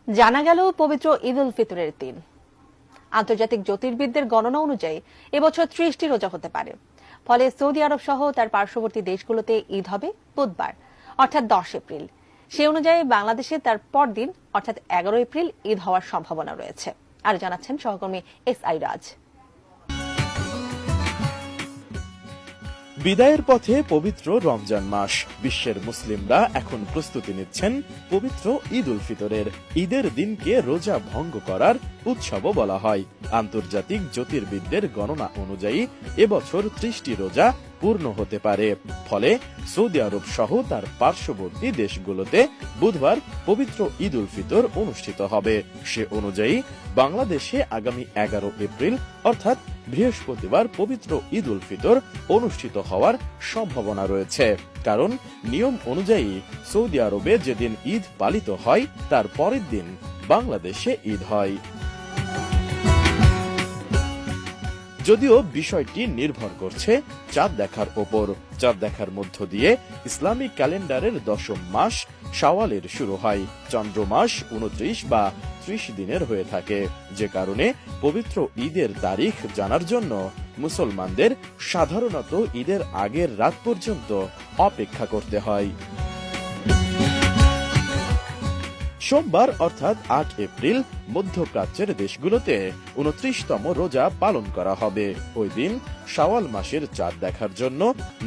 জানা গেল পবিত্র ঈদ উল ফিতরের দিন। আন্তর্জাতিক জ্যোতির্বিদদের গণনা অনুযায়ী এবছর 30টি রোজা হতে পারে। ফলে সৌদি আরব সহ তার পার্শ্ববর্তী দেশগুলোতে ঈদ হবে বুধবার, অর্থাৎ 10 এপ্রিল। সে অনুযায়ী বাংলাদেশে তার পরদিন অর্থাৎ 11 এপ্রিল ঈদ হওয়ার সম্ভাবনা রয়েছে। আর জানাচ্ছেন সহকর্মী SI রাজ। বিদায়ের পথে পবিত্র রমজান মাস। বিশ্বের মুসলিমরা এখন প্রস্তুতি নিচ্ছেন পবিত্র ঈদ উল ফিতরের। ঈদের দিনকে রোজা ভঙ্গ করার উৎসবও বলা হয়। আন্তর্জাতিক জ্যোতির্বিদদের গণনা অনুযায়ী এবছর 30টি রোজা পূর্ণ হতে পারে। ফলে সৌদি আরব সহ তার পার্শ্ববর্তী দেশগুলোতে বুধবার পবিত্র ঈদ উল ফিতর অনুষ্ঠিত হবে। সে অনুযায়ী বাংলাদেশে আগামী 11 এপ্রিল অর্থাৎ বৃহস্পতিবার পবিত্র ঈদ উল ফিতর অনুষ্ঠিত হওয়ার সম্ভাবনা রয়েছে। কারণ নিয়ম অনুযায়ী সৌদি আরবে যেদিন ঈদ পালিত হয় তার পরের দিন বাংলাদেশে ঈদ হয়। যদিও বিষয়টি নির্ভর করছে চাঁদ দেখার ওপর। চাঁদ দেখার মধ্য দিয়ে ইসলামিক ক্যালেন্ডারের 10ম মাস শাওয়ালের শুরু হয়। চন্দ্র মাস 29 বা 30 দিনের হয়ে থাকে, যে কারণে পবিত্র ঈদের তারিখ জানার জন্য মুসলমানদের সাধারণত ঈদের আগের রাত পর্যন্ত অপেক্ষা করতে হয়। সোমবার অর্থাৎ 8 এপ্রিল মধ্যপ্রাচ্যের দেশগুলোতে 29তম রোজা পালন করা হবে। ওই দিন শাওয়াল মাসের চাঁদ দেখার জন্য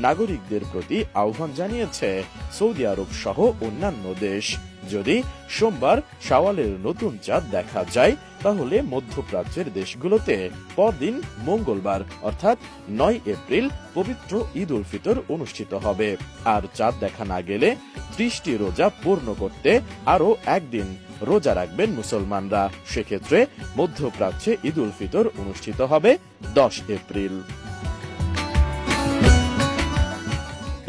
নাগরিকদের প্রতি আহ্বান জানিয়েছে সৌদি আরব সহ অন্যান্য দেশ। যদি সোমবার শাওয়ালের নতুন চাঁদ দেখা যায় তাহলে মধ্যপ্রাচ্যের দেশগুলোতে পরদিন মঙ্গলবার অর্থাৎ 9 এপ্রিল পবিত্র ঈদ উল ফিতর অনুষ্ঠিত হবে। আর চাঁদ দেখা না গেলে 30টি রোজা পূর্ণ করতে আরো একদিন রোজা রাখবেন মুসলমানরা। সেক্ষেত্রে মধ্যপ্রাচ্যে ঈদ উল ফিতর অনুষ্ঠিত হবে 10 এপ্রিল।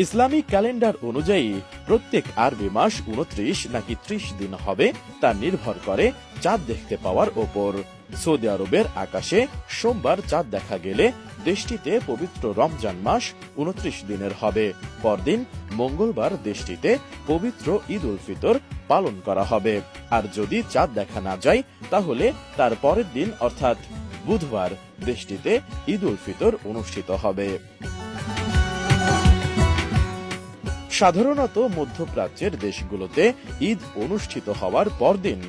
ইসলামিক ক্যালেন্ডার অনুযায়ী প্রত্যেক আরবি মাস 29 নাকি 30 দিন হবে তা নির্ভর করে চাঁদ দেখতে পাওয়ার ওপর। সৌদি আরবের আকাশে সোমবার চাঁদ দেখা গেলে দেশটিতে পবিত্র রমজান মাস 29 দিনের হবে। পরদিন মঙ্গলবার দেশটিতে পবিত্র ঈদ উল ফিতর পালন করা হবে। আর যদি চাঁদ দেখা না যায় তাহলে তার পরের দিন অর্থাৎ বুধবার দেশটিতে ঈদ উল ফিতর অনুষ্ঠিত হবে। সাধারণত মধ্যপ্রাচ্যের দেশগুলোতে ঈদ অনুষ্ঠিত হওয়ার পরদিন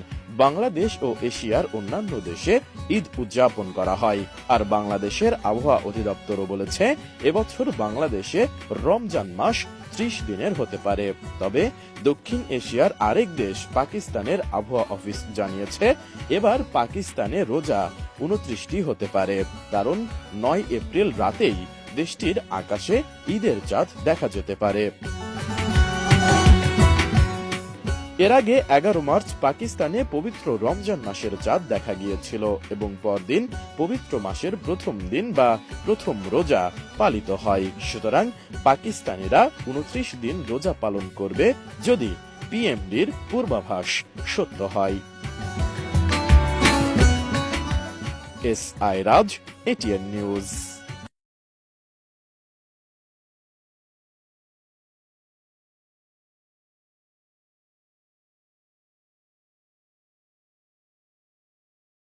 বাংলাদেশ ও এশিয়ার অন্যান্য দেশে ঈদ উদযাপন করা হয়। আর বাংলাদেশের আবহাওয়া অধিদপ্তরও বলেছে এবছর বাংলাদেশে রমজান মাস 30 দিনের হতে পারে। তবে দক্ষিণ এশিয়ার আরেক দেশ পাকিস্তানের আবহাওয়া অফিস জানিয়েছে এবার পাকিস্তানে রোজা 29টি হতে পারে, কারণ 9 এপ্রিল রাতেই দেশটির আকাশে ঈদের চাঁদ দেখা যেতে পারে। এর আগে 11 মার্চ পাকিস্তানে পবিত্র রমজান মাসের চাঁদ দেখা গিয়েছিল এবং পরদিন পবিত্র মাসের প্রথম দিন বা প্রথম রোজা পালিত হয়। সুতরাং পাকিস্তানিরা 29 দিন রোজা পালন করবে যদি পিএমডির পূর্বাভাস সত্য হয়। SI রাজ, ATN নিউজ।